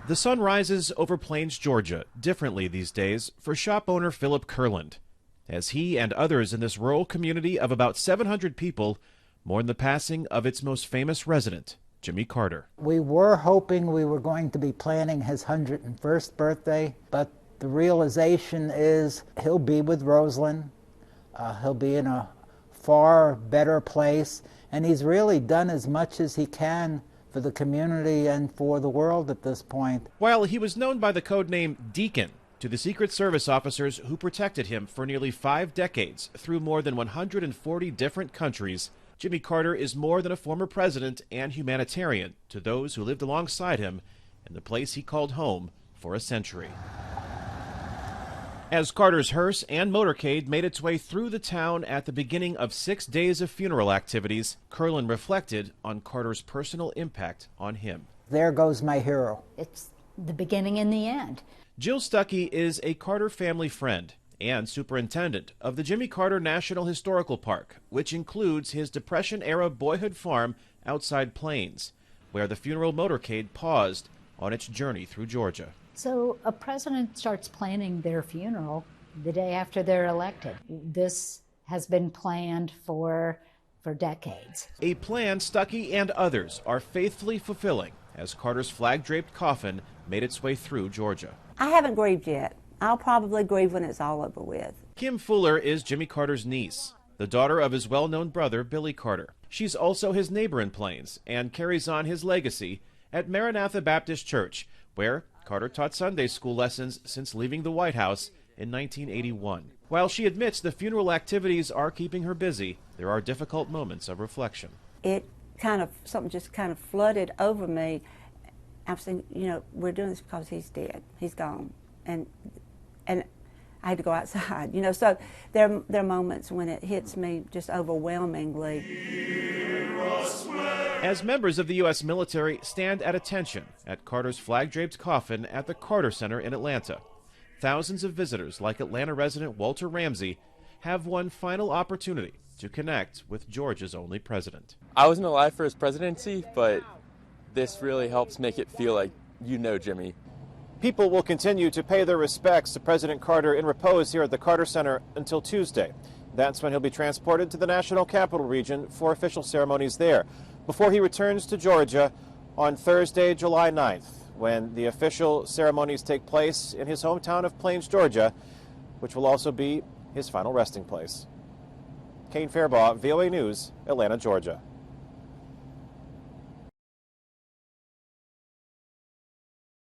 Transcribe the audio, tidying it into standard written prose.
The sun rises over Plains, Georgia, differently these days for shop owner Philip Kurland, as he and others in this rural community of about 700 people mourn the passing of its most famous resident, Jimmy Carter. We were hoping we were going to be planning his 101st birthday, but the realization is he'll be with Rosalind. He'll be in a far better place, and he's really done as much as he can for the community and for the world at this point. While he was known by the code name Deacon to the Secret Service officers who protected him for nearly 5 decades through more than 140 different countries, Jimmy Carter is more than a former president and humanitarian to those who lived alongside him in the place he called home for a century. As Carter's hearse and motorcade made its way through the town at the beginning of 6 days of funeral activities, Kurland reflected on Carter's personal impact on him. There goes my hero. It's the beginning and the end. Jill Stuckey is a Carter family friend and superintendent of the Jimmy Carter National Historical Park, which includes his Depression-era boyhood farm outside Plains, where the funeral motorcade paused on its journey through Georgia. So a president starts planning their funeral the day after they're elected. This has been planned for decades. A plan Stuckey and others are faithfully fulfilling as Carter's flag-draped coffin made its way through Georgia. I haven't grieved yet. I'll probably grieve when it's all over with. Kim Fuller is Jimmy Carter's niece, the daughter of his well-known brother, Billy Carter. She's also his neighbor in Plains and carries on his legacy at Maranatha Baptist Church, where Carter taught Sunday school lessons since leaving the White House in 1981. While she admits the funeral activities are keeping her busy, there are difficult moments of reflection. Something just kind of flooded over me. I was thinking, we're doing this because he's dead. He's gone. And I had to go outside, so there are moments when it hits me just overwhelmingly. As members of the U.S. military stand at attention at Carter's flag-draped coffin at the Carter Center in Atlanta, thousands of visitors like Atlanta resident Walter Ramsey have one final opportunity to connect with Georgia's only president. I wasn't alive for his presidency, but this really helps make it feel like Jimmy. People will continue to pay their respects to President Carter in repose here at the Carter Center until Tuesday. That's when he'll be transported to the National Capital Region for official ceremonies there, before he returns to Georgia on Thursday, July 9th, when the official ceremonies take place in his hometown of Plains, Georgia, which will also be his final resting place. Kane, Farabaugh, VOA News, Atlanta, Georgia.